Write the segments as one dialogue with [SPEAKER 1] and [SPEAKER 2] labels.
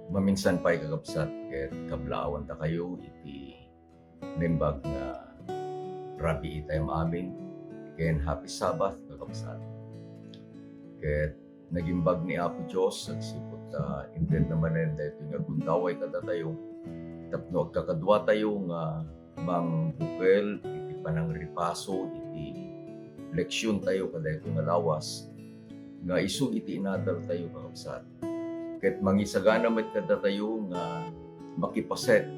[SPEAKER 1] Maminsan pa'y kakabsat ket kablawan ta kayo iti nembag nga rabi itayam amin ken happy Sabbath kakabsat. Ket nagimbag ni Apo Dios agsipud ta inted namanen daytoy nga gundaway kada tayo tapno agkakadwa tayo nga mangbukel iti panangripaso iti leksyon tayo kada ito nga lawas nga isu iti inadal tayo kakabsat. Ket mangisagana met kada tayo nga makipaset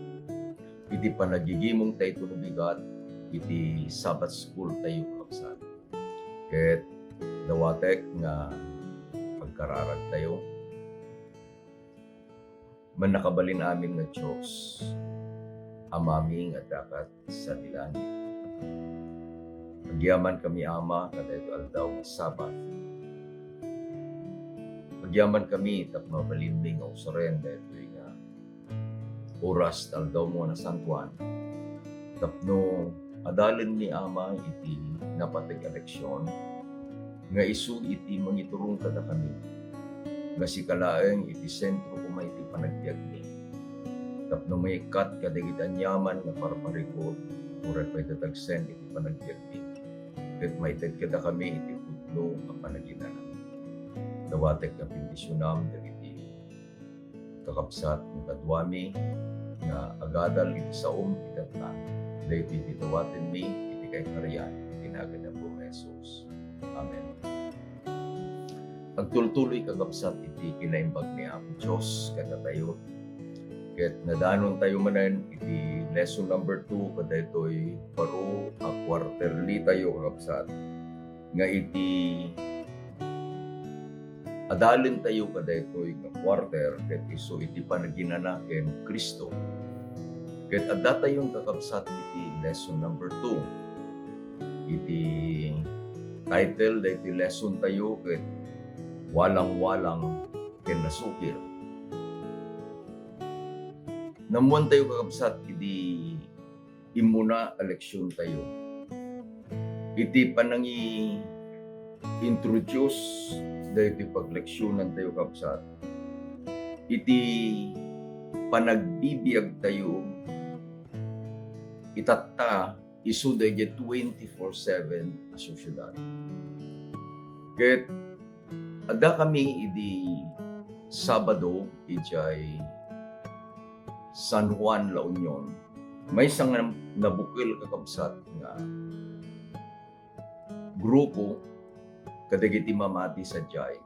[SPEAKER 1] iti panagigimong tayo no bigat iti Sabbath school tayo kakabsat. Ket dawatek nga pagkararag tayo man nakabalin amin nga Diyos amami nga dakat sa tilangit. Pagyaman kami Ama kada ito aldaw nga Sabbath. Pagyaman kami tapno balimbing nga usoren daytoy nga oras aldaw mo na santuan. Tapno adalen ni Ama iti napateg eleksyon nga isu iti mangiturong kada kami. Nga sikalaeng iti sentro kumay iti panagbiag ni. Tapno may kat kadagit anyaman nga parparikot urat pa'y tatagsen iti panagbiag ni. Ket may ted kada kami iti pudno nga panaginana. Dawatek nga bendisyonam dagiti kakabsat ng kadwami nga agadal iti saom itatna. Daytoy iti dawaten mi iti kay kariyan tinagad na po Jesus. Amen. Agtultuloy kakabsat iti kinaimbag ni Apo Dios kada tayo. Ket nadanon tayo manen iti lesson number 2 kada ito'y paro a quarterly tayo kakabsat. Nga iti adalin tayo kada ito'y nga quarter ket iso iti panaginana ken Kristo. Ket adda tayong kakabsat iti lesson number 2. Iti title daytoy lesson tayo ket walang-walang ken nasukir. Namuan tayo kakabsat iti imuna eleksyon tayo. Iti panangi introduce dahil pagleksyonan tayo kakabsat. Iti panagbibiyag tayo itatta isu dahil 24/7 a sosyedad. Ket ada kami iti Sabado ijay San Juan, La Union. May isang nabukil kakabsat nga grupo kadagiti mamati sa jay.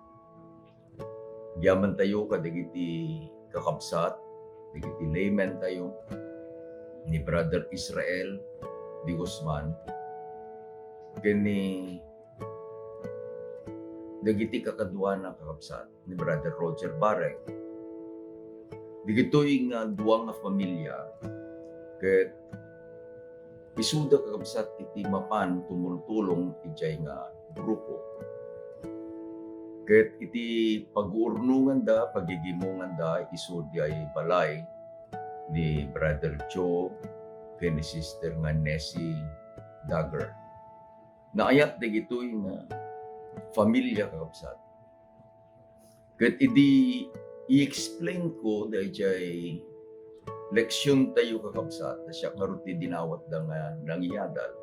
[SPEAKER 1] Diyaman tayo kadagiti kakabsat, kadagiti layman tayo ni Brother Israel Di Guzman. Kini dagiti kakadwa na kakabsat ni Brother Roger Barek. Digito'y nga duwa nga pamilya ket isuda kakabsat iti mapan tumultulong ijay nga grupo. Ket iti pag-uurnungan da, pagigimongan da, isu di ay balay ni Brother Joe ken ni Sister nga Nessie Dagger. Naayat digito'y nga pamilya kakabsat. Ket idi i-explain ko dahil leksyon tayo kakabsat na siya karuti dinawat da nga nangyadal.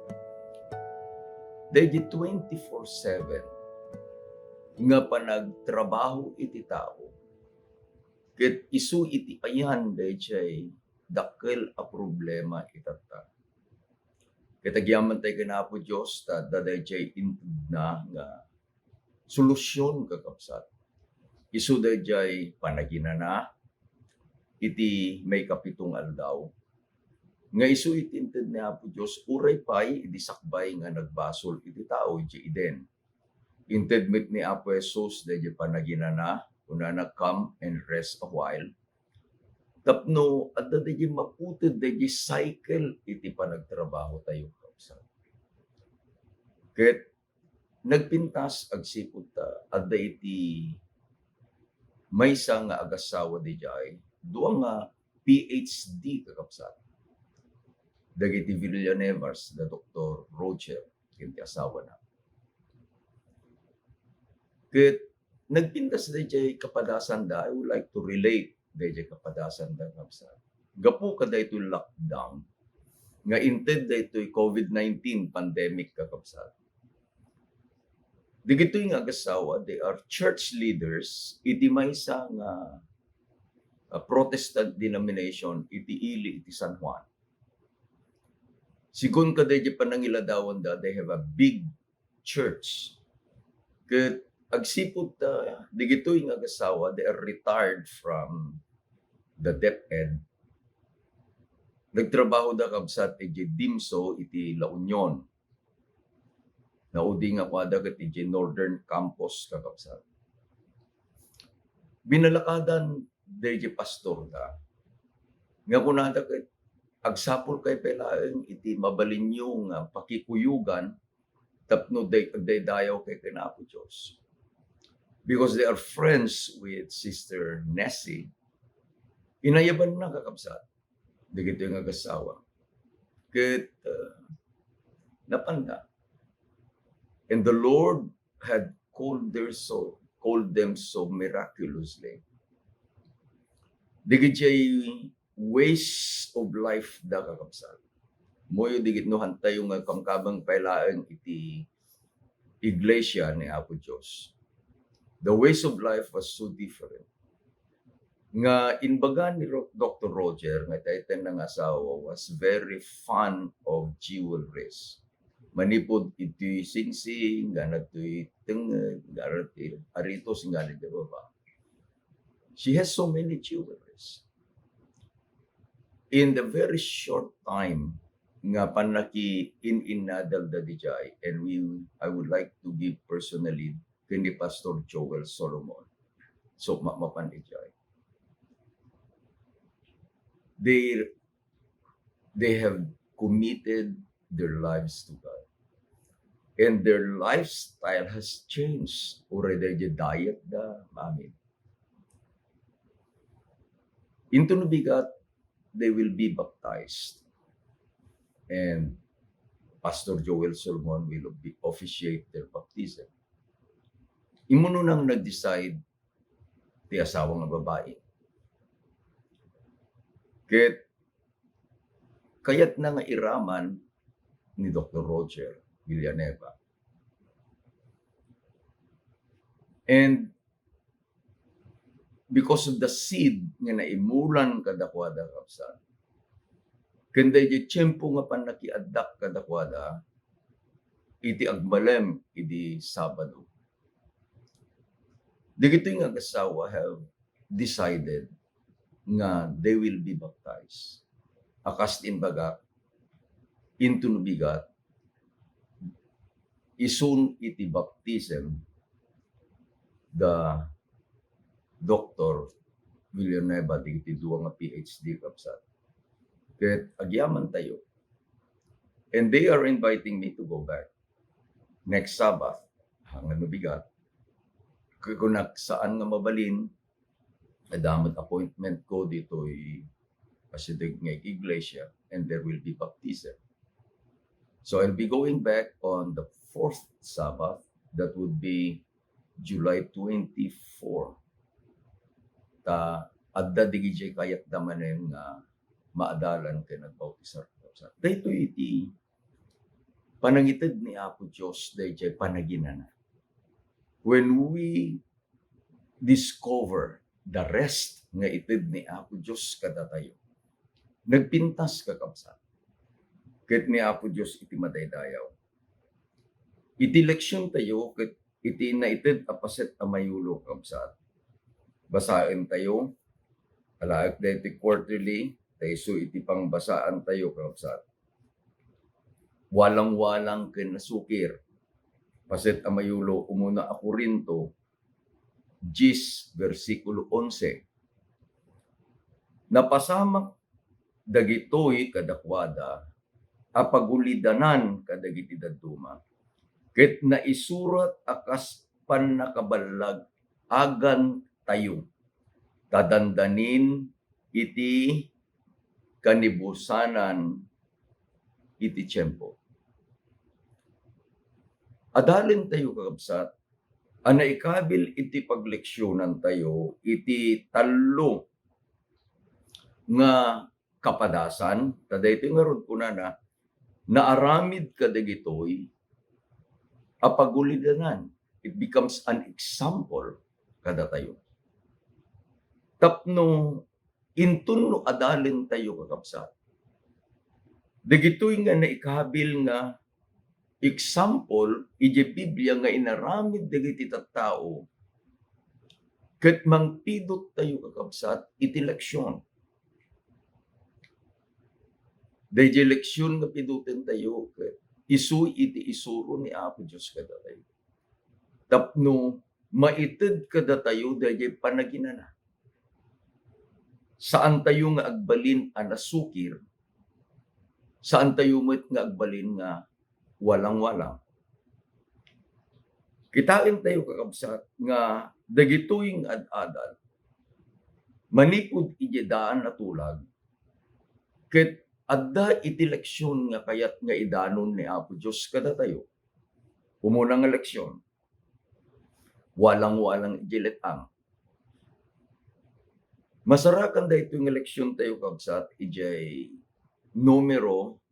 [SPEAKER 1] Dahil 24/7 nga panagtrabaho iti tao. Ket isu iti ayan dahil dakkel a problema itata. Ket agyaman tayo kanapo Diyos ta dahil intud na nga solusyon kakabsat. Isu dayjay panaginana iti may kapitong aldaw nga isu iti inted ni Apo Dios uray pay iti sakbay nga nagbasol iti tao iti iden. Inted met ni Apo Jesus dayjay panaginana kunana come and rest a while. Tapno adda dayjay maputed dayjay cycle iti panagtrabaho tayo kakabsat. Ket nagpintas agsipud ta adda iti maysa nga agasawa dijay duwa nga PhD kakabsat. Dagiti Villanevas da Dr. Roger ken ti asawa na. Ket nagpintas dijay kapadasan da I would like to relate dayjay kapadasan da kabsat. Gapu kada ito lockdown, nga inted da ito'y COVID-19 pandemic kakabsat. Digito'y nga agasawa, they are church leaders, iti maysa nga Protestant denomination, iti ili, iti San Juan. Sigun kada di panangiladawan da, they have a big church. Ket agsipot digito'y nga agasawa, they are retired from the DepEd. Nagtrabaho da kabsat iti Dimso iti La Union. Naudi nga kwada ket iti Northern Campus kakabsat. Binalakadan iti pastor da. Nga kunada ket agsapol kay pelaeng iti mabalinyo nga pakikuyugan tapno dayaw kay kinapo Dios. Because they are friends with Sister Nessie, inayaban na kakabsat. Digito yung agasawa. Ket napanda. And the Lord had called them so miraculously. Digit siya ways of life da kakabsat. Moyo digit no hantay yung kamkabang pailaan iti iglesia ni Apo Diyos. The ways of life was so different. Nga inbaga ni Dr. Roger, nga tayten ng asawa, was very fond of jewelries. Manipod iti singsing, ganat ito'y tenged, ganat ito'y aritos, ganat ito'y baba. She has so many jewelries. In the very short time, nga panaki inadal da dijay, and I would like to give personally kini Pastor Joel Solomon. So mapan dijay. They have committed their lives to God. And their lifestyle has changed. Already the diet da, mamin. Into nubigat, they will be baptized. And Pastor Joel Solomon will officiate their baptism. Imuno nang nag-decide ti asawang babae. Kaya't na nga iraman ni Dr. Roger Villanueva. And because of the seed nga naimulan kadakwada kapsat, kanday di tiyempo nga panakiadak kadakwada, iti agbalem iti Sabado. Digito nga kasawa have decided nga they will be baptized. Akas inbaga, into nubigat, isun iti baptism, the Dr. Villanueva, iti duwa nga PhD kapsat. Ket agyaman tayo. And they are inviting me to go back next Sabbath, hangan nubigat. Kung saan nga mabalin, adamot appointment ko dito'y pasidig nga iglesia, and there will be baptism. So I'll be going back on the 4th Sabbath, that would be July 24. Adda digijay kayat damanen nga maadalan kay nagbautisar. Dahito iti panangitid ni Apo Diyos, dahito panaginana. When we discover the rest nga itid ni Apo Diyos kada tayo, nagpintas kakabsat. Ket ni Apo Diyos iti madaydayaw. Iti leksyon tayo, ket iti naitid apaset amayulo kakabsat. Basain tayo, alaak da iti quarterly, tayo so iti pangbasaan tayo kakabsat. Walang-walang ken nasukir. Paset amayulo, umuna a Corinto, 10, versikulo 11. Napasamak dagitoy kadakwada, apagulidanan kadagiti daduma, ket naisurat akas pannakaballag agan tayo, tadandanin iti kanibusanan iti tiyempo. Adalin tayo kakabsat, ana ikabil iti pagleksyonan tayo, iti 3 nga kapadasan, kadaytoy nga rod kunana, naaramid kadagitoy apagulidanan. It becomes an example kada tayo. Tapno intun no adalin tayo kakabsat. Dagitoy nga naikahabil nga example ije Biblia nga inaramid dagiti tattao ket mangpidot tayo kakabsat iti leksyon. Dayjay leksyon nga pidutin tayo ket isu iti isuro ni Apo Dios kada tayo. Tapno maited kada tayo dayjay panaginana. Saan tayo nga agbalin a nasukir, saan tayo met nga agbalin nga walang-walang. Kitain tayo kakabsat nga dagitoy nga ad-adal manipud iti daan na tulag ket adda iti leksyon nga kayat nga idanon ni Apo Dios kada tayo. Umuna nga leksyon, walang-walang iti letang. Masarakan daytoy nga leksyon tayo kabsat ijay numero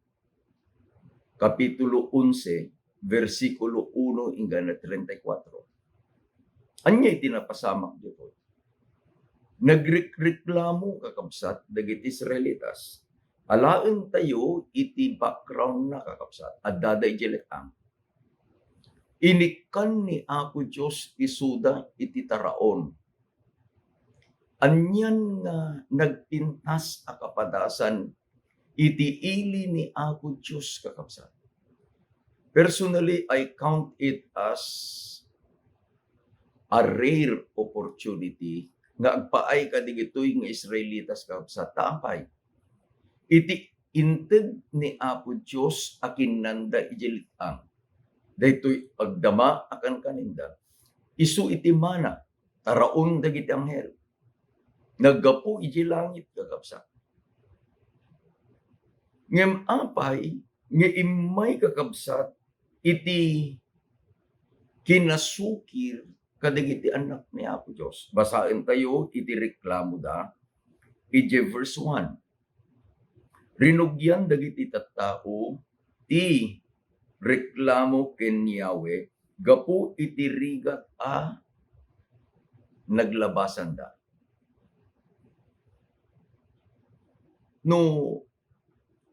[SPEAKER 1] kapitulo 11 versikulo 1 hingga 34. Anyay tinapasamak dito. Nagreklamo kakabsat dagiti Israelitas. Alaen tayo iti background na kakabsat. Adda iti letang. Inikan ni Apo Dios isuda iti taraon. Anyan nga nagpintas a kapadasan iti ili ni Apo Dios kakabsat. Personally, I count it as a rare opportunity nga agpaay kadigitoy nga Israelitas kakabsat taampay. Iti inted ni Apo Dios a kinanda iti litang. Daytoy agdama akan kaninda. Isu iti mana taraon dagiti anghel. Naggapu iti langit kakabsat. Ngem apay nga imay kakabsat iti kinasukir kadagiti anak ni Apo Dios. Basaen tayo iti reklamo da iti verse 1. Rinugyan dagiti tattao ti reklamo ken Yahweh gapu iti rigat a naglabasan da. No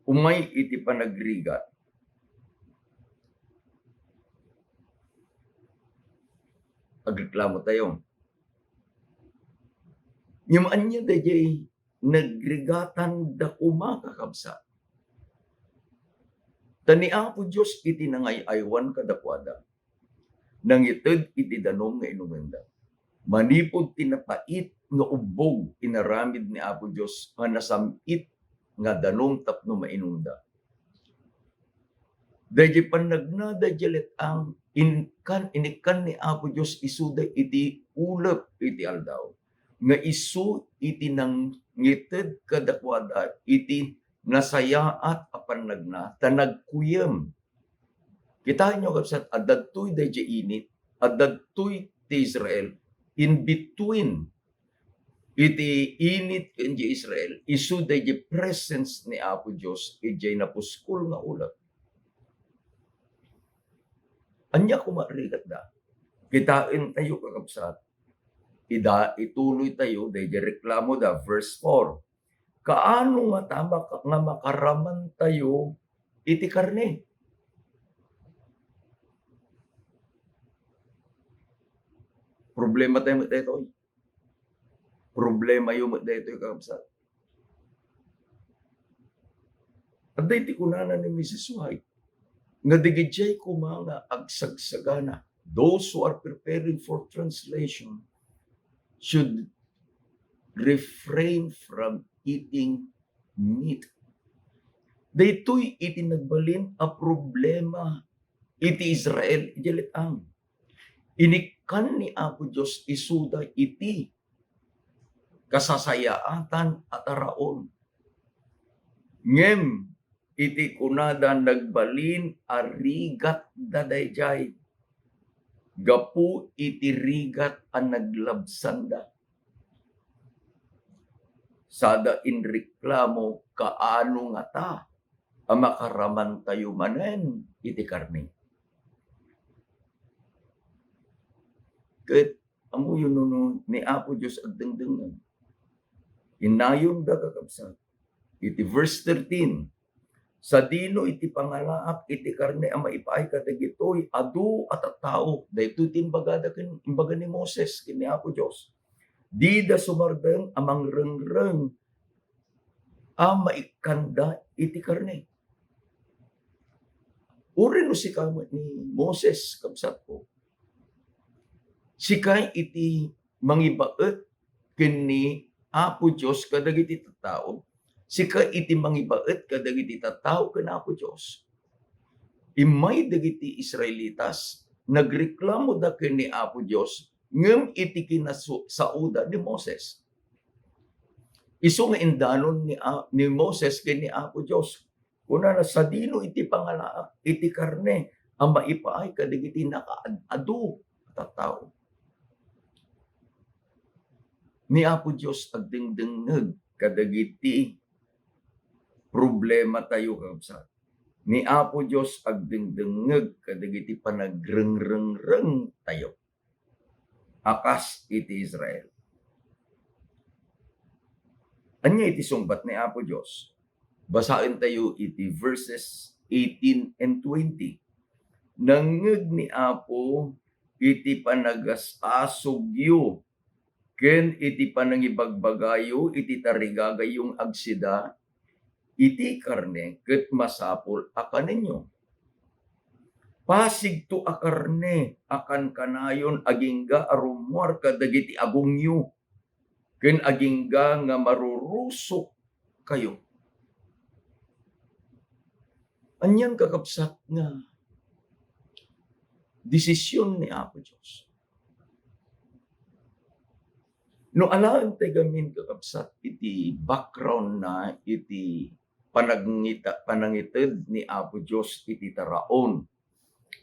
[SPEAKER 1] umay iti panagrigat, agreklamo tayo. Yamaan niya dayjay nagrigatan da kakabsat. Tani Apo Dios iti nangayaywan kadakwada. Nangited iti danom nga inumenda. Manipod tinapait nga ubog inaramid ni Apo Dios nga nasamit nga danom tapno mainunda. Dayjay panagnada jalet ang inikan ni Apo Dios isuda iti ulep iti aldaw. Nga isu iti nangited kadakwada iti nasayaat apan nagna tanagkuyem. Kita nyo kapsat adadtoy dayjay init, adadtoy ti Israel in between iti init kenji Israel, isu dayjay presence ni Apo Dios ijay napuskol nga ulap. Anya kumarigat da. Kitain tayo kakabsat. Ituloy tayo dayjay reklamo da verse 4. Kaano nga tama nga makaraman tayo iti karne? Problema tayo mo daytoy. Problema yung daytoy kakabsat. At dayti kunana ni Mrs. White nga digidjay ko mga agsagsagana. Those who are preparing for translation should refrain from eating meat. Daytoy iti nagbalin a problema iti Israel idiletang. Inikan ni Apo Dios isuda iti kasasayaatan at araon. Ngem iti kunada nagbalin a rigat dadayjay. Gapu iti rigat a naglabsanda. sada in reklamo kaano nga ta makaraman tayo manen iti karne. Ket amo yun ni Apo Diyos agdengdengan. Inayon da kakabsat. Iti verse 13, sa dino iti pangalaak iti karne ang maipaay kadagitoy adu at tao daytoy timbagada ken imbaga ni Moses ken ni Apo Dios di da sumardeng amang rengreng ang maikanda iti karne. Uri no si kamo ni Moses kabsat ko. Sikay iti mangibaet ken ni Apo Dios kadagiti tattao. Sika iti mangibaet kadagiti tattao ken Apo Dios. Imay dagiti Israelitas nagreklamo da ken ni Apo Dios ngem iti kinasauda ni Moses. Isu nga indanon ni Moses ken ni Apo Dios. Kuna na sa dino iti pangalaak iti karne ang maipaay kadagiti nakaadu tattao. Ni Apo Dios agdengdengeg kadagiti problema tayo kabsat. Ni Apo Dios agdengdengeg kadagiti panagrengreng tayo. Akas iti Israel. Anya iti sungbat ni Apo Dios. Basahin tayo iti verses 18 and 20. Nangeg ni Apo iti panagasasugyo ken iti panangibagbagayo iti tarigagayong agsida iti karne ket masapol akan ninyo. Pasigto a karne akan kanayon agingga arumwar kadagiti agungyo ken agingga nga marurusok kayo. Anyan kakabsat nga desisyon ni Apo Dios. No alaan tayo gamin kakabsat iti background na iti panangited ni Apo Dios iti taraon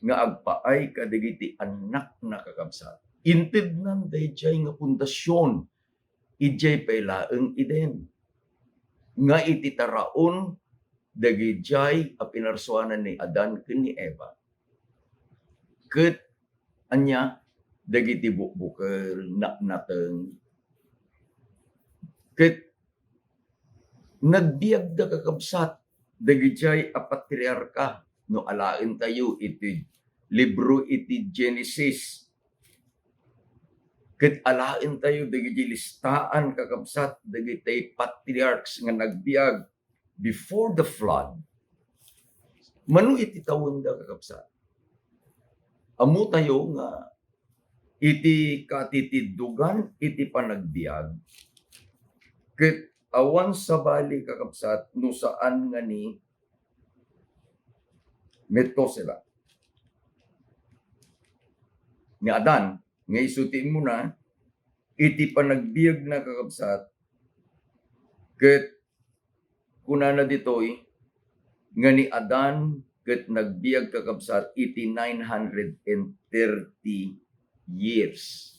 [SPEAKER 1] nga agpaay kadagiti anak na kakabsat. Inted nan dayjay nga pundasyon ijay pailaeng iden. Nga iti taraon dagijay a pinarsuanan ni Adan ken ni Eva. Ket anya dagiti bukbukel nateng ket nagbiag da kakabsat dagijay a patriarka no alaen tayo iti libro iti Genesis. Ket alaen tayo dagiti listaan kakabsat dagiti patriarchs nga nagbiag before the flood. Manu iti tawon da kakabsat. Amo tayo nga iti katitidugan iti panagbiag. Ket awan sa bali kakabsat no saan nga ni Metosela. Ni Adan, nga isutiin mo na, iti panagbiag na kakabsat, ket kunana ditoy, nga ni Adan, ket nagbiag kakabsat, iti 930 years.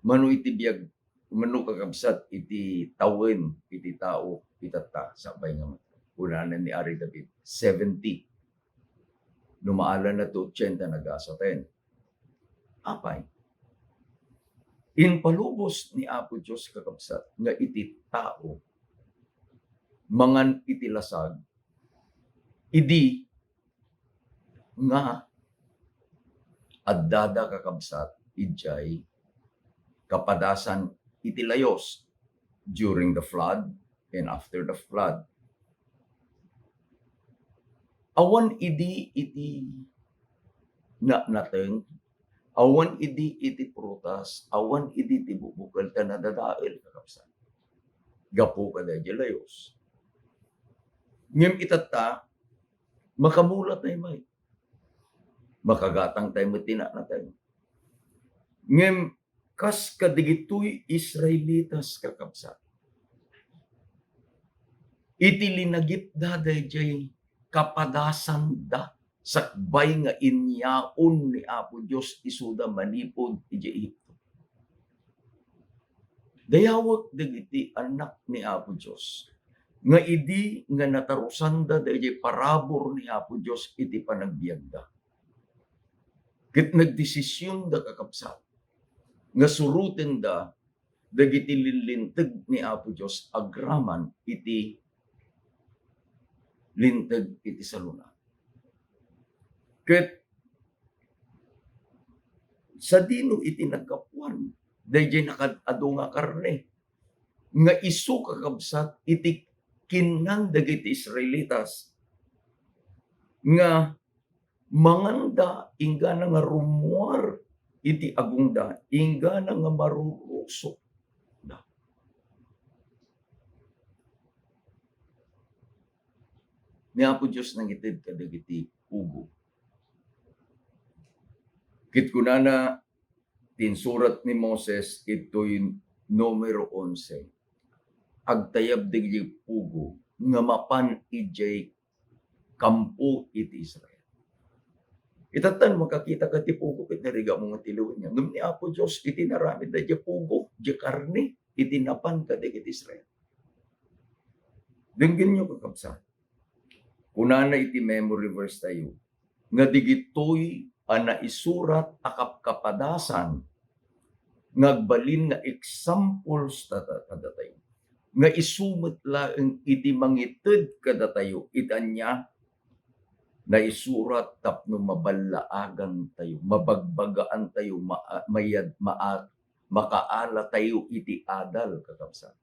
[SPEAKER 1] Manu iti biag, manu kakabsat, iti tawen, iti tao, itata, sabay nga kunana ni Ari David, 70. Numaalan na to 80 nag-asa 10. Apay. Inpalubos ni Apo Dios kakabsat nga iti tao mangan iti lasag idi nga addada kakabsat ijay kapadasan iti layos during the flood and after the flood. Awan idi iti nateng, awan idi iti prutas, awan idi iti bubukal ta nadadael kakabsat. Gapo kada di layos. Ngem itata, makamulat tayo may. Makagatang tayo matina na tayo. Ngem kas kadigitoy Israelitas kakabsat. Iti linagip da dayjay kapadasan da sakbay nga inyaon ni Apo Dios isuda manipod iti Ehipto. Dayawag dagiti anak ni Apo Dios. Nga idi nga natarusanda dayjay parabor ni Apo Dios iti panagbiagda. Ket nagdesisyon da kakabsat nga suruten da dagiti linlinteg ni Apo Dios agraman iti linteg iti saluna. Ket sa dino iti nagkapuan dayjay nakadado nga karne nga isu kakabsat iti kinnan dagiti Israelitas nga manganda inggana nga rumuar iti agungda inggana nga marurusok da. Ni Apo Dios nangited kadagiti ugo. Kit kunana tinsurat ni Moses ito'y numero 11. Agtayab digdi pugo nga mapan ijay kampo iti Israel. Itatan makakita ka ti pugo ket nariga mo nga tiluon niya. Ngem ni Apo Dios iti naramid da di pugo, di karne iti napan kadagiti Israel. Denggin nyo kakabsat. Kunana iti memory verse tayo nga digitoy ana isurat akapkapadasan ngagbalin nga examples kadatayo nga isumot laeng iti mangited kadatayo itanya na isurat tapno maballaagan tayo mabagbagaan tayo makaala tayo iti adal kakabsat.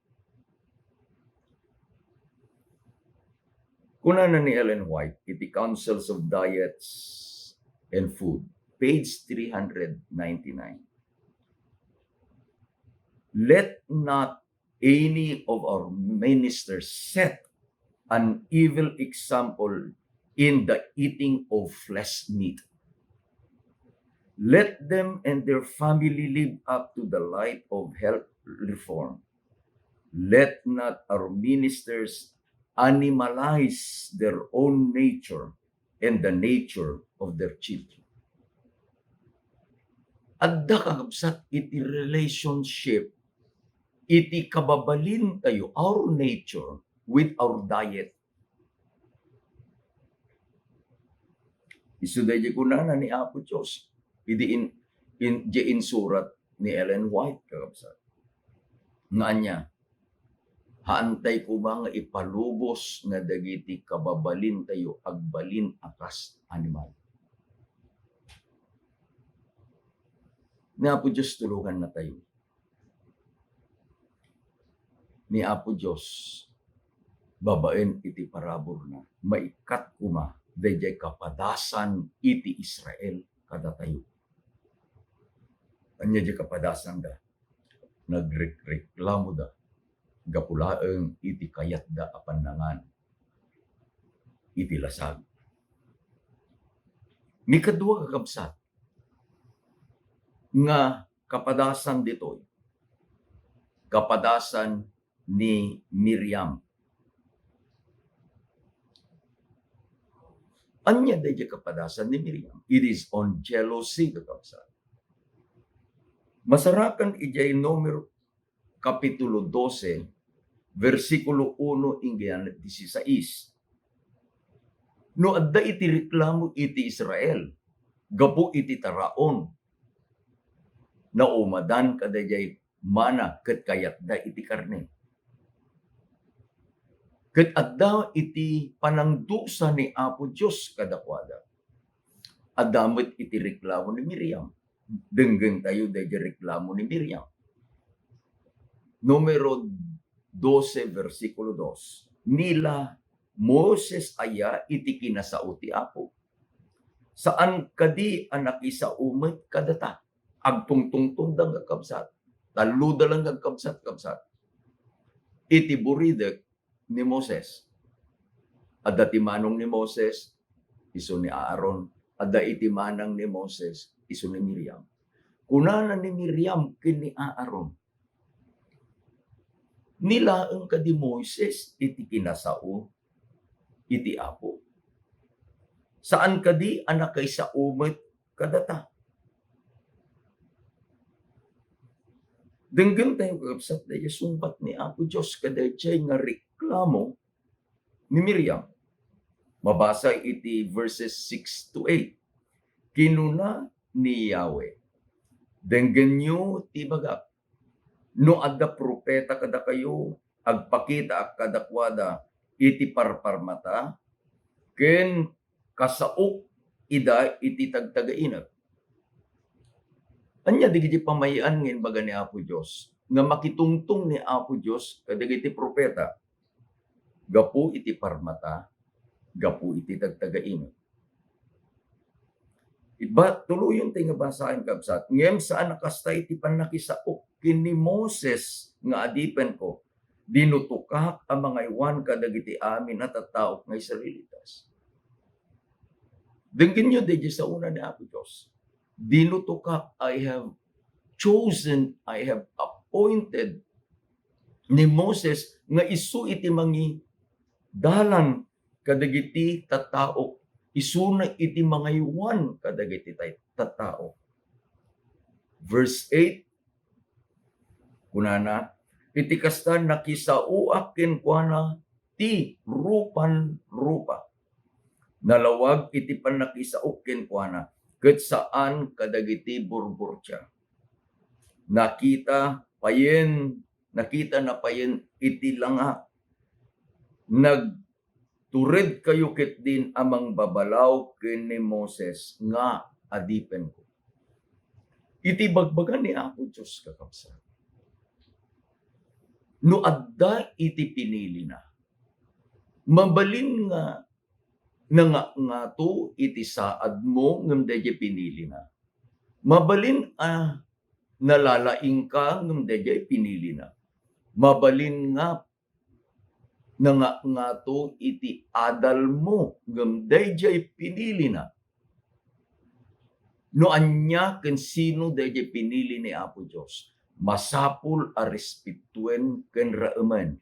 [SPEAKER 1] Kunana ni Ellen White iti Councils of Diets and Food, page 399. Let not any of our ministers set an evil example in the eating of flesh meat. Let them and their family live up to the light of health reform. Let not our ministers animalize their own nature and the nature of their children. Adda kakabsat iti relationship, iti kababalin tayo, our nature with our diet. Isuday di kunana ni Apo Dios, iti in surat ni Ellen White kakabsat. Nga anya, haantay ko ba nga ipalubos nga dagiti kababalin tayo agbalin akas animal. Ni Apo Dios tulungan na tayo. Ni Apo Dios babaen iti parabor na maikat kuma dayjay kapadasan iti Israel kada tayo. Anya di kapadasan da nagreklamo da gapulaeng iti kayat da apan nangan iti lasag. Ni kadua kakabsat nga kapadasan ditoy kapadasan ni Miriam. Anya dayjay kapadasan ni Miriam. It is on jealousy kakabsat. Masarakan ijay numero kapitulo 12 versikulo 1 hinggan 16. No adda iti reklamo iti Israel gapu iti taraon na umadan kadayjay mana ket kayatda iti karne. Ket adda iti panangdusa ni Apo Dios kadakwada. Adamot iti reklamo ni Miriam. Denggeng tayo dayjay reklamo ni Miriam. Numero 12 versikulo 2. Nila Moses aya iti kinasao ti Apo. Saan kadi anak isa umet kadata agtungtungtung dang kakabsat. Taluda lang kakabsat-kabsat. Iti buridek ni Moses. Adda ti manong ni Moses, iso ni Aaron. Adda iti manang ni Moses, iso ni Miriam. Kunana ni Miriam ken ni Aaron. Nilaeng kadi Moses iti kinasao iti Apo. Saan kadi anak kaysa umet kadata. Denggan tayo kakabsat na sumbat ni Apo Diyos kadayjay nga reklamo ni Miriam. Mabasa iti verses 6 to 8. Kinuna ni Yahweh, denggan nyo ti bagak, no adda propeta kada kayo, agpakita kadakwada iti parparmata, ken kasaok ida iti tagtagainag. Anya digiti pamayan ngin baga ni Apo Dios nga makitungtong ni Apo Dios kadagiti propeta. Gapu iti parmata, gapu iti tagtagainag. Iba tuluyon tayo nga basahin kabsat. Ngem saan nakasta iti panakisaok kini Moses nga adipen ko, dinutukak ang mga iwan kadagiti amin at tattaok nga Israelitas. Denggan nyo di sa una ni Apo Diyos. Dinutukak, I have chosen, I have appointed ni Moses nga isu iti mangi dalan kadagiti tattaok, isuna iti mga iwan kadagiti tattao. Verse 8, kunana, iti kasta nakisauak kenkwana ti rupan-rupa. Nalawag iti panakisauk kenkwana ket saan kadagiti burburtya. Nakita na payen iti langa. Nagtured kayo ket din amang babalaw ken ni Moses nga adipen ko. Iti bagbagan ni Apo Diyos kakabsat. No adda iti pinili na. Mabalin nga to iti saad mo ngem dayjay pinili na. Mabalin nalalaing ka ngem dayjay pinili na. Mabalin nga to iti adal mo ngem dayjay pinili na. No anya ken sino dayjay pinili ni Apo Dios, masapul a respetuen ken raemen.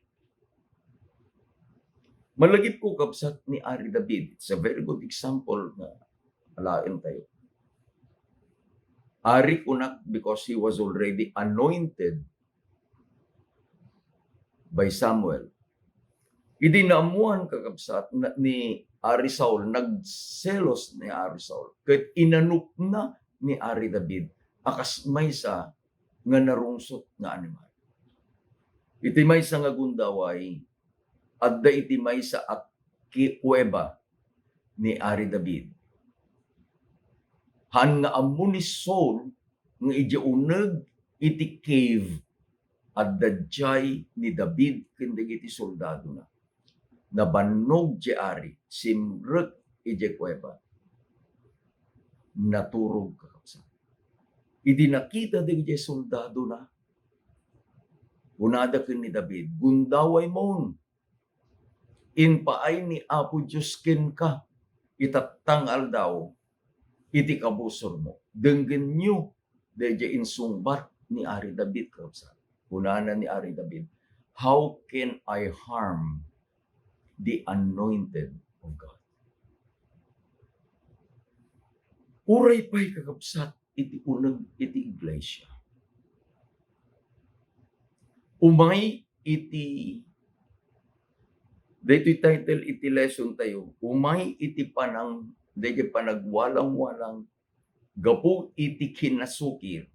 [SPEAKER 1] Malagip ko kabsat ni Ari David. It's a very good example na alain tayo. Ari kunak because he was already anointed by Samuel. Idinamuan kakabsat ni Ari Saul, nagselos ni Ari Saul. Ket inanup na ni Ari David akas maysa nga narungsot nga animal. Iti maysa nga gundaway adda iti maysa at kuweba ni Ari David. Han nga ammo ni Saul nga iti uneg iti cave adda jay ni David ken dagiti soldado na. Nabannog di Ari, simrek iti kuweba. Naturog kakabsat. Iti nakita dagiti soldado na. Unada ken ni David, gundaway mon. Inpaay ni Apo Diyos ken ka, itattangal daw, iti kabusor mo. Denggen nyo, dayjay insungbat ni Ari David kakabsat. Unana ni Ari David, how can I harm the anointed of God? Uray pa'y kakabsat iti uneg iti iglesia. Umay iti daytoy title iti lesson tayo. Umay iti dayjay panagwalang-walang gapu iti kinasukir.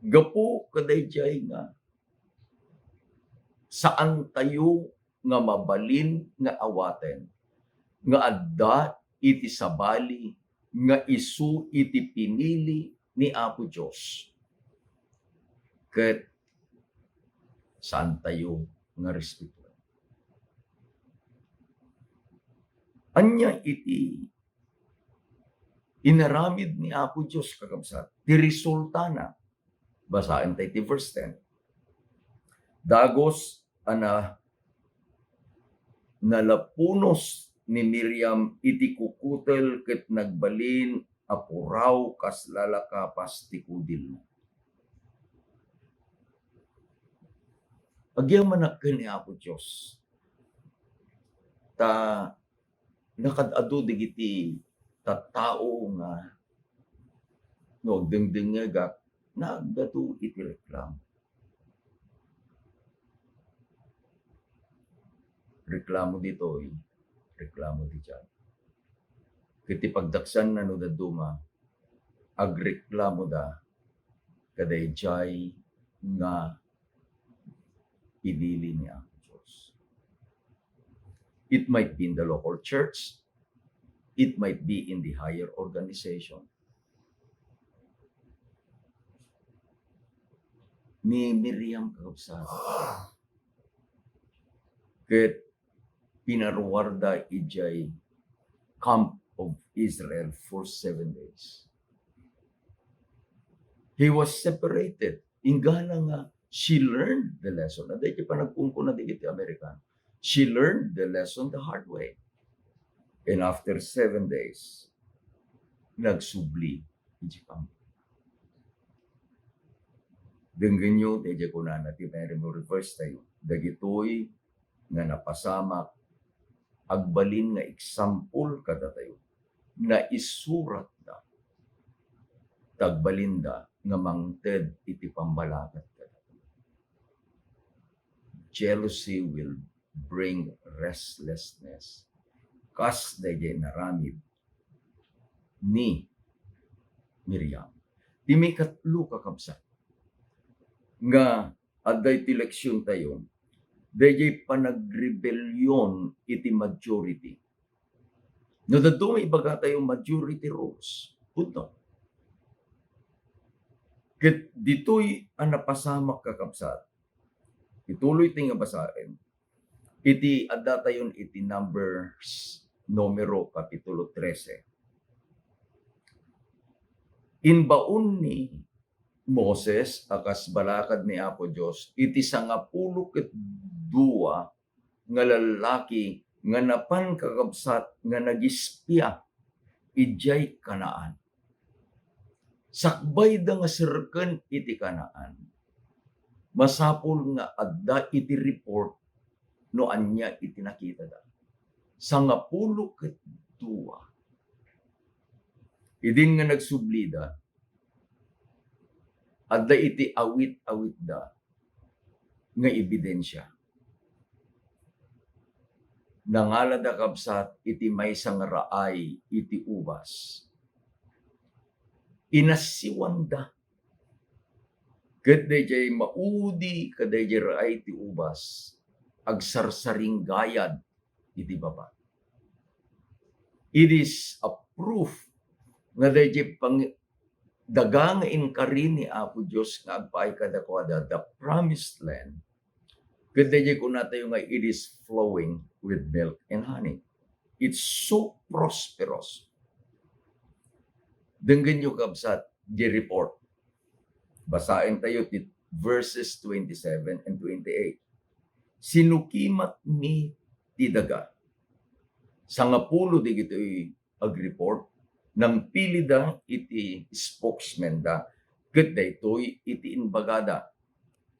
[SPEAKER 1] Gapu kadayjay nga saan tayo nga mabalin nga awaten. Nga adda iti sabali nga isu iti pinili ni Apo Diyos. Ket saan tayo nga respeto. Anya iti inaramid ni Apo Diyos kakabsat. Ti resulta na. Basahin tayo ti verse 10. Dagos nalapunos ni Miriam iti kukutel ket nagbalin apuraw kas lalakapas ti kudil na. Agyaman ken ni Apo Diyos. Ta nakadado digiti tattao nga no dengdengega nagdato iti reklamo. Reklamo dito, reklamo di dyan. Kiti pagdaksan na no daduma, agreklamo da, kadayjay nga idili ni ang Diyos. It might be in the local church, it might be in the higher organization. Ni Miriam kakabsat, ket pinaruwarda ijay camp of Israel for 7 days. He was separated. Ingana nga, she learned the lesson. At dahil pa nagpungko na di iti American. She learned the lesson the hard way. And after 7 days, nagsubli iti camp. Denggan nyo, dahil ko na natin, mayroon mo reverse tayo. Dagitoy nga napasamak, agbalin nga example kada tayo, na isurat na, tagbalinda nga mangted iti pambalakat kada. Jealousy will bring restlessness. Kas dayjay naramid ni Miriam. Di may katlo kakabsat. Nga aday ti leksyon tayo, dayjay panagrebelyon iti majority. No dadto may ibaga tayo majority rules. Punto. Ket ditoy ang napasamak kakabsat. Ituloy tayo nga basahin. Iti adda tayon iti Numbers numero kapitulo 13. Inbaon ni Moses akas balakad ni Apo Dios iti 12 nga lalaki nga napan kakabsat nga nagispya ijay Kanaan. Sakbay da nga sirken iti Kanaan. Masapul nga adda iti report no anya iti nakita da. 12. Idin nga nagsublida, adda iti awit-awit da nga ebidensya. Nangala da kabsat iti maysang raay iti ubas. Inasiwan da. Ket dayjay maudi kadayjay raay iti ubas, agsarsaring gayad iti baba. It is a proof nga dayjay dagang inkarin ni Apo Dios nga agpaay kadakwada the promised land. Ket dayjay kun natayo nga it is flowing with milk and honey. It's so prosperous. Denggan nyo kabsat di report. Basahin tayo verses 27 and 28. Sinukimat ni tidaga. 10 di gito'y ag-report nang pilida iti spokesman da ket daytoy iti inbagada.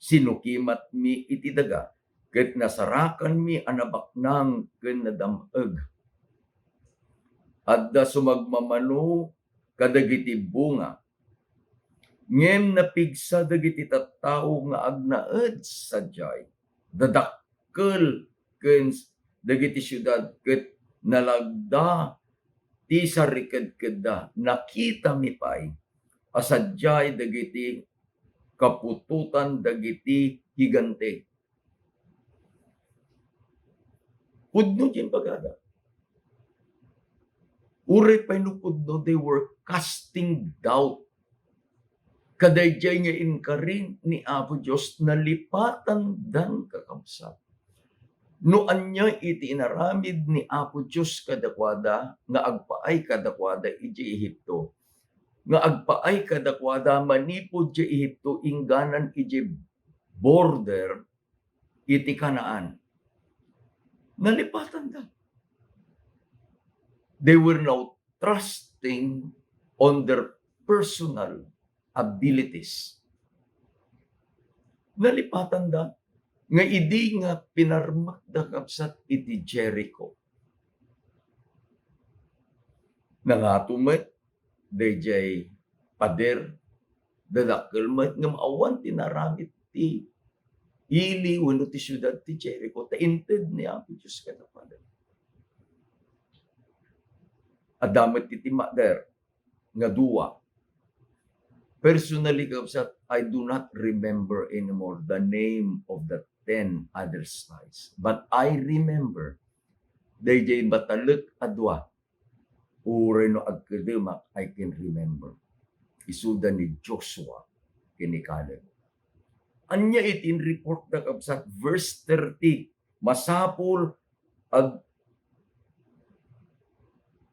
[SPEAKER 1] Sinukimat mi iti daga ket nasarakan mi anabaknang ken nadameg. Adda sumagmamano kadagiti bunga. Ngem napigsa dagiti tattao nga agnaed sadyay. Dadakkel ken dagiti syudad ket nalagda ti sariked-kedda. Nakita mi pay asadyay dagiti kapututan dagiti higante. Pudno din bagada. Uri pay no pudno, they were casting doubt. Kadayjay nga inkarin ni Apo Dios nalipatan dan kakabsat. No anya iti inaramid ni Apo Dios kadakwada nga agpaay kadakwada iti Ehipto. Nga agpaay kadakwada manipod iti Ehipto ingganan iti border iti Kanaan. Nalipatan da. They were now trusting on their personal abilities. Nalipatan da nga idi nga pinarmak da kapsat iti Jericho. Nangatumet dayjay pader Dadakkel met nga maawan ti naramid ti ili wenno ti siyudad ti Jericho ta inted ni Apo Dios kadapada. Adamet ti timader nga duwa. Personally, kabsat, I do not remember anymore the name of the 10 other spies. But I remember dayjay batalek adwa uray no agkademak I can remember. Isuda ni Joshua kini Caleb. Anya itin report na kabsat verse 30 masapol ag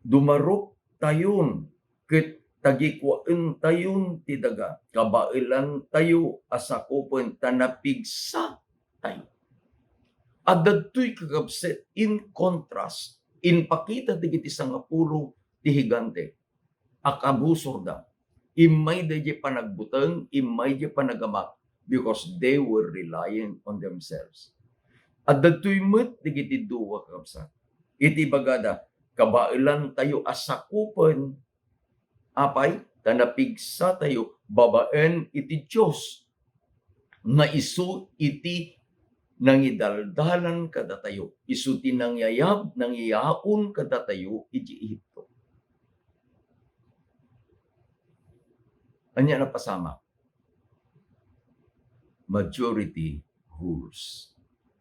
[SPEAKER 1] dumarok tayon ket tagikuan tayon ti daga kabailan tayo asakupon tanapigsa tayo. Adadtoy kakabset in contrast in pakita digiti sangapulo ti higante akabusor da imay dahi panagbuteng imay dahi panagamak because they were relying on themselves. Adadtoy met digiti duwa kakabsat iti bagada kabailan tayo asakupon apay tanapigsa tayo babaen iti Diyos nga isu iti nangidaldalan kada tayo isu ti nangyayab nangyayaon kada tayo iti Ehipto. Anya na pasama majority rules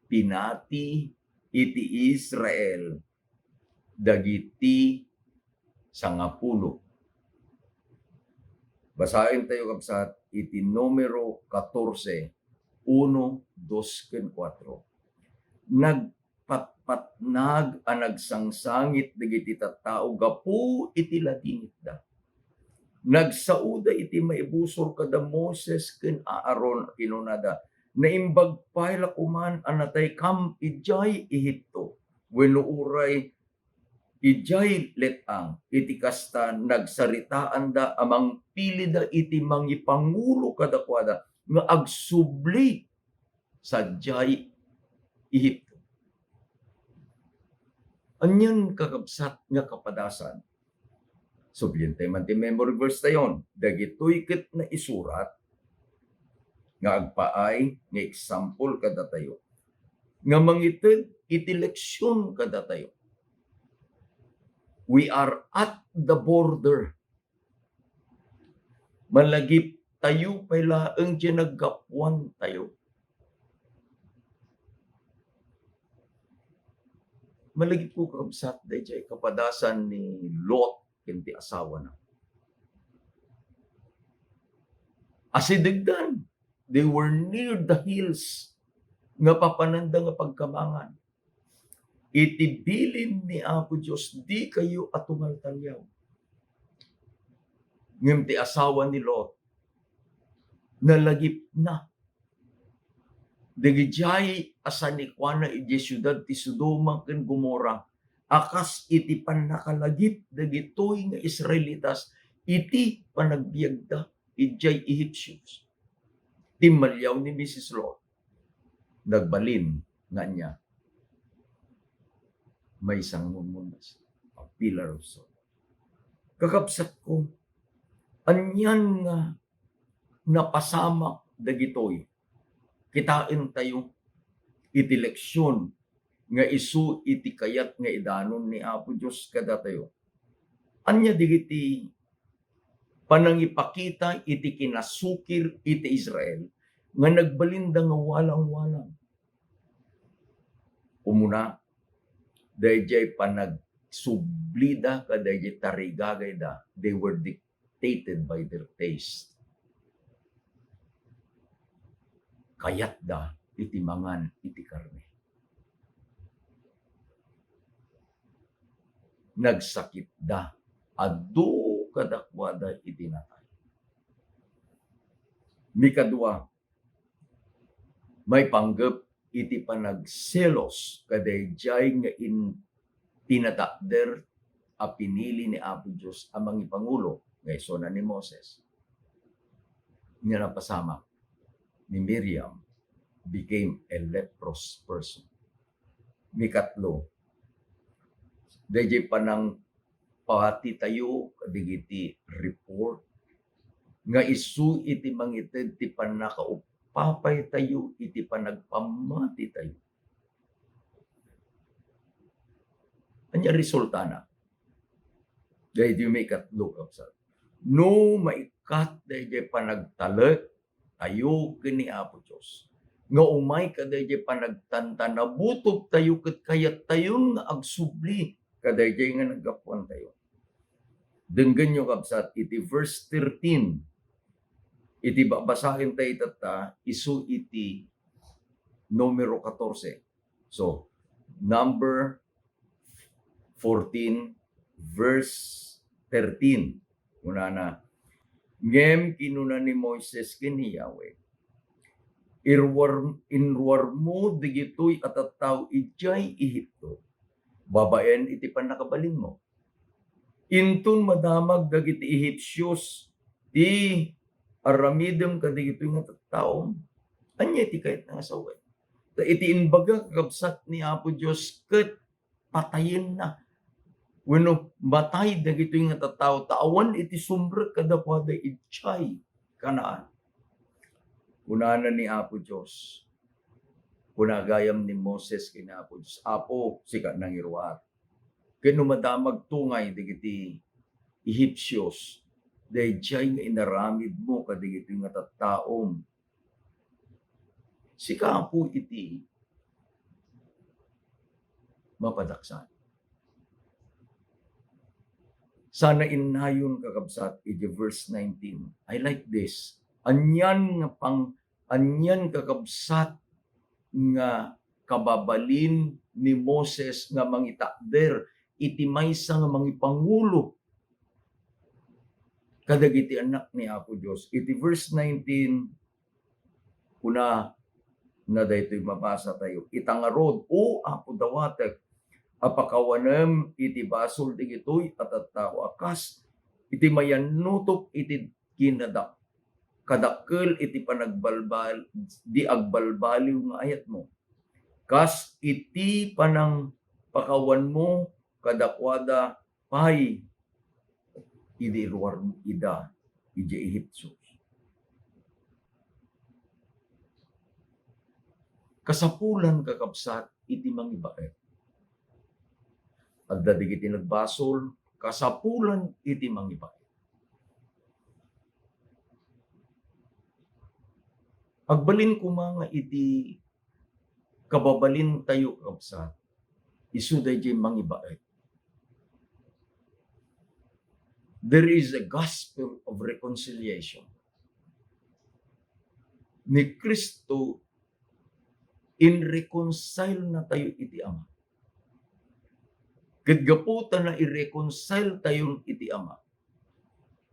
[SPEAKER 1] pinati iti Israel dagiti sangapulo. Basahin tayo kabsat iti numero 14 1, 2, 4. Nagpatpatnag ang nagsangsangit dagiti tattao gapu iti ladingit da. Nagsauda iti maibusor kada Moses ken Aaron kinunada. Naimbag payla kuman anatay kam ijay Ehipto. Wenno uray ijay letang iti kasta nagsaritaan da amang pilida iti mangipangulo kadakwada nga agsubli sa jay Ehipto. Anyan kakabsat nga kapadasan. Subliente man ti memory verse tayon. Dagitoy ket na isurat nga agpaay nga example kada tayo. Nga mangited iti leksyon kada tayo. We are at the border. Malagip tayo pailaeng di naggapuan tayo. Malagip po kakabsat dayjay kapadasan ni Lot ken ti asawa na. Asidegdan, they were near the hills nga papananda nga pagkamangan. Iti bilin ni Apo Dios di kayo atumaltalyaw. Ngem ti asawa ni Lot nalagip na. Dagijay asanikwana iti siyudad ti Sodoma ken Gomora akas iti panakalagip dagitoy nga Israelitas iti panagbiagda ijay Egyptians. Timalyaw ni Mrs. Lot nagbalin nga niya may isang mumunas a pillar of salt. Kakabsat ko anyan nga napasamak dagitoy kitain tayo iti leksyon nga isu iti kayat nga idanon ni Apo Dios kada tayo. Anya digiti panangipakita iti kinasukir iti Israel nga nagbalinda nga walang-walang. Umuna dayjay panagsublida kadayjay tarigagay da. They were dictated by their taste. Kayat da iti mangan iti karne. Nagsakit da adu kadakwada iti natay. Mikadua may panggep iti panagselos kadayjay nga tinatapder a pinili ni Apo Dios amang ipangulo nga isuna ni Moses. Nga napasama ni Miriam became a leprous person. Mikatlo, dayjay panang pati tayo digiti report nga isu iti mangited ti panakaupapay tayo iti panagpamati tayo. Anya resulta na. Dahil you make it look upside. No maikat dahil panagtalek tayo kini Apo Diyos. Nga umay ka dahil panagtanta na butok tayo kat kayat tayo nga agsubli kaday nga nagapuan tayo. Denggan nyo kapsat, iti verse 13, iti babasahin tayo tata, isu iti numero 14. So, number 14, verse 13. Una na, ngem kinuna ni Moises kini Yahweh, inruar mo digitoy at ataw ijay Ehipto, babaen iti panakabalin mo. Intun madamag dagiti Egyptios, ti aramidem kadigitoy nga tattaom, anya iti kahit nga saway. Ta iti inbaga kakabsat ni Apo Diyos ket patayin na. Wenno matay dagitoy nga tattao, taawan iti sumbre kadakwada ijay kanaan. Kunanan ni Apo Diyos, kunagayam ni Moses kina Apo Diyos, Apo, sika nang iruat. Kano madamag tungay digiti Egyptios, dahil nga inaramid mo kadigiti nga tattaom. Sika po iti mapadaksan. Sana inayon kakabsat iti verse 19. I like this. Anyan kakabsat nga kababalin ni Moses nga mangitakder iti maysa nga mangipangulo kadagiti anak ni Apo Dios. Iti verse 19 kuna na daytoy mabasa tayo. Itangarod o Apo dawatek apakawanem iti basol digitoy at tattao akas iti mayanutop iti kinadak kadakkel iti panagbalbal di agbalbaliw nga ayat mo. Kas iti panang pakawan mo kadakwada pay idi luar ida ije Ehipto. Kasapulan kakabsat iti mangibaet. Adda digiti nagbasol kasapulan iti mangibaet. Agbalin ko mga iti kababalin tayo kakabsat isu dayjay mangibaet. There is a gospel of reconciliation. Ni Kristo in-reconcile na tayo iti Ama. Kadgaputan na i-reconcile tayo iti Ama.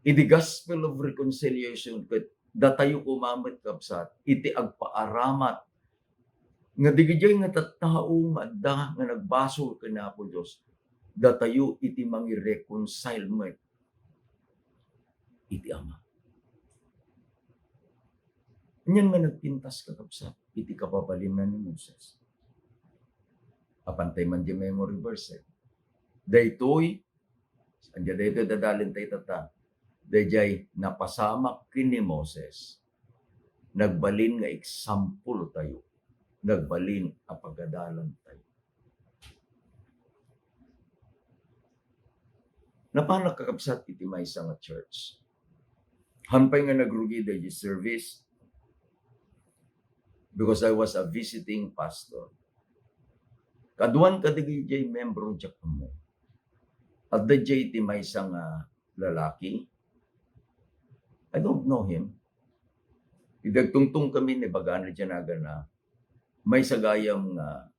[SPEAKER 1] Iti gospel of reconciliation ket datayo kumamet kapsat iti agpaaramat nga digijay nga tattao nga adda nga nagbasol ken Apo Dios datayo iti mangi-reconcile met iti Ama. Nyan nga nagpintas kakabsat iti kababalin ni Moses. Apantay man di memory verse. Daytoy, anja daytoy dadalin tayo tata, dayjay napasamak kini Moses. Nagbalin nga example tayo. Nagbalin a pagadalan tayo. Napanak kakabsat iti maysa nga church. Hampay nga nagrugi dayjay service because I was a visiting pastor. Kaduan kadigijay membro diyak mo. At dayjay iti maysa nga lalaki. I don't know him. Idagtungtong kami ni bagana diyanaga na may sagayam nga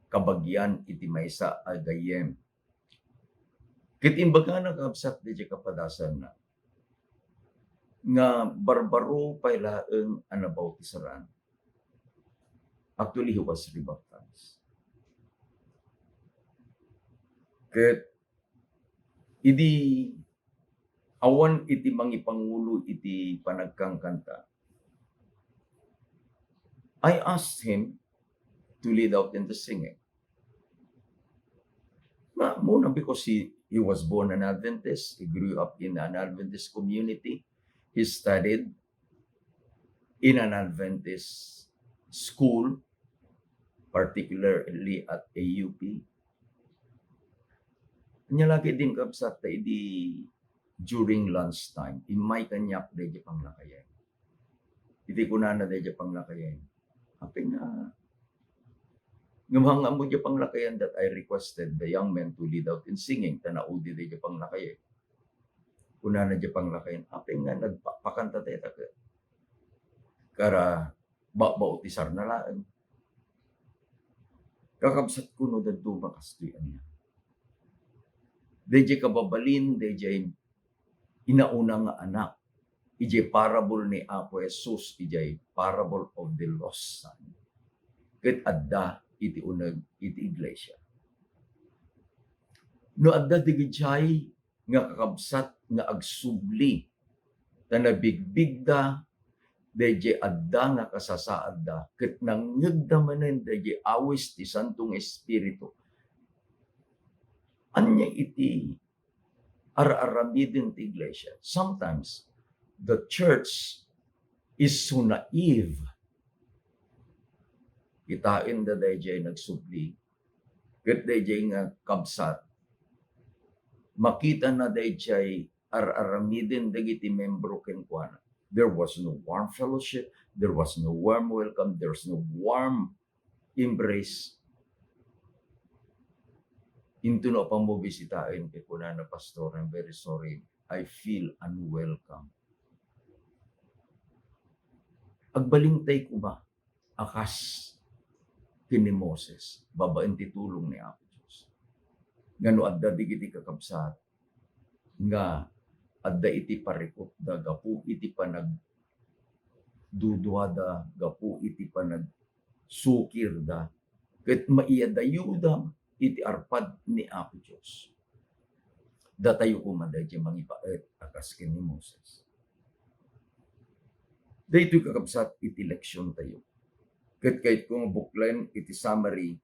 [SPEAKER 1] kabagyan iti maysa agayem. Kitimbaga na kapsat di kapadasan na nga barbaro pailaeng anabautisaran. Actually, he was rebaptized. Ket idi awan iti mangipangulo iti panagkangkanta. I asked him to lead out in the singing. Muna because he was born an Adventist. He grew up in an Adventist community. he studied in an Adventist school, particularly at AUP. Nya lagi din kabsat ta idi during lunchtime, imay kanyak deje panglakayan. Iti kunana deje panglakayan. Apin na ngumhanga mo deje panglakayan that I requested the young men to lead out in singing, tanaudi deje panglakayan. Kunana deje panglakayan, apin nga nagpakanta tayo ta kara bautisar na laan. Kakabsat ko no dadto makastuyan niya. Deje kababalin, deje inauna nga anak. Ije parable ni Apo Jesus, ije parable of the lost son. Ket adda iti uneg iti iglesia. No adda digijay nga kakabsat nga agsubli ta nabigbigda deje adda nga kasasaad da ket nangyegda manen deje awis ti Santong Espiritu. Anya iti ar-aramidin ti iglesia. Sometimes the church is so naive. Kitain da deje nagsubli ket deje nga kabsat. Makita na deje ar-aramidin dagiti membro kenkwana. There was no warm fellowship. There was no warm welcome. There was no warm embrace. Into no pang mo bisitahin kay kunana pastor, I'm very sorry. I feel unwelcome. Agbalingtay ko ba? Akas kini Moses. Babaen ti tulong ni Apo Diyos. Ngano adda digiti kakabsat. Nga adda iti parikot da gapu iti panag duduada gapu iti panag sukir da ket maiyadayuda iti arpad ni Apo Dios. Datayo ko madayjay mangipaet akas ken ni Moses. Daytoy kakabsat iti leksyon tayo. Ket kayt kong buklen iti summary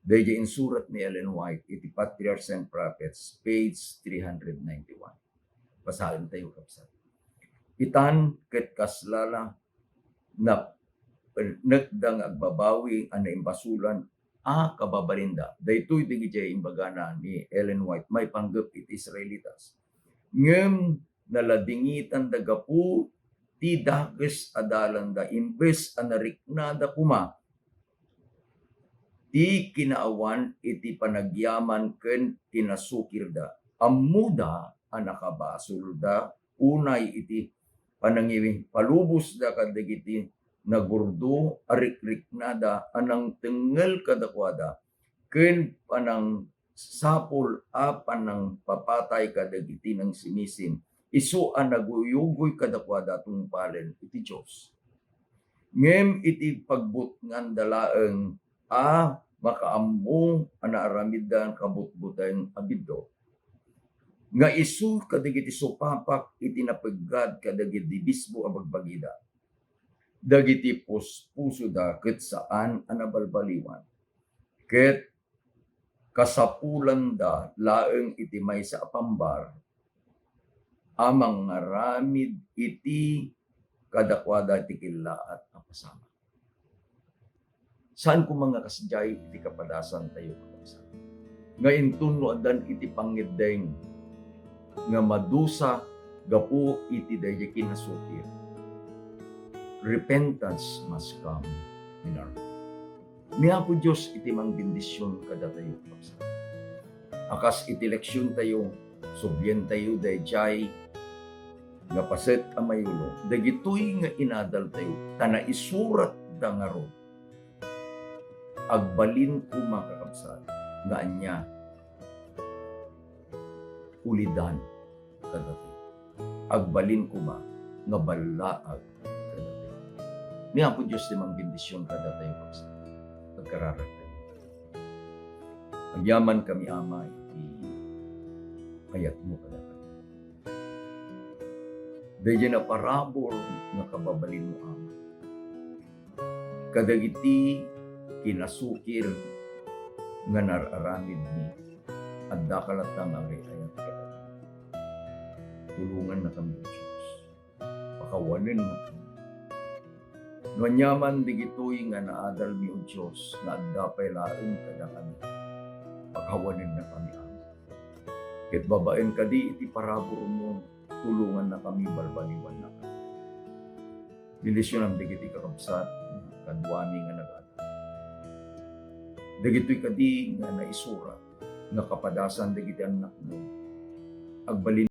[SPEAKER 1] dayjay insurat ni Ellen White iti Patriarchs and Prophets page 391. Basahin tayo kapsat. Itan ket kaslala na nagdang agbabawi ana imbasulan kababalinda. Daytoy digijay imbagana ni Ellen White may panggep iti Israelitas. Ngem naladingitan da gapu ti dakes adalanda imbes anariknada kuma ti kinaawan iti panagyaman ken kinasukirda. Ammuda anakabasul da unay iti panangiwi palubos da kadagiti nagurdo arikriknada anang tengel kadakwada ken panang sapol panang papatay kadagiti ng simisim isu naguyugoy kadakwada tungpalen iti Dios. Ngem iti pagbutngan dalaeng makaammo anaaramiddan kabutbuteng abiddo nga isu kadagiti supapak iti napeggad kadagiti bisbo a bagbagida. Dagiti puso da ket saan anabalbaliwan. Ket kasapulan da laeng iti maysa a pambar amang ngaramid iti kadakwada iti killaat a pasama. Saan ko mga kasjay iti kapadasan tayo kapagsan? Nga intuno adan iti pangideng nga madusa gapu iti dayjay kinasukir. Repentance must come in our life. Ni Apo Diyos iti mang bendisyon kada tayo kapagsan. Akas iti leksyon tayo, subyen tayo dayjay nga paset a mayulo. Dagitoy nga inadal tayo, tana isurat da nga ro. Agbalin ko makakabsat nga anya ulidan kadati. Agbalin ko ba nga balaag kadati. Ni Apo Diyos limang bendisyon kadati kapsat. Pagkararat tayo. Agyaman kami ama iti ayat mo kadati. Dahil na parabol nga kababalin mo ama. Kadagiti kinasukir nga nararamid ni adda kalatang agay ayat kadati. Tulungan na kami Diyos. pakawanin na kami. Nwanyaman digitoy nga naadal mi o Diyos na agdapay laing kada kami. Pakawanin na kami amin. Ket babaen kadi iti parabor mo, tulungan na kami, balbaliwan na kami. Dilisyon ang digiti kakabsat, kadwani nga nagata. Digito'y kadi nga naisurat, nga kapadasan digiti anak mo, agbalin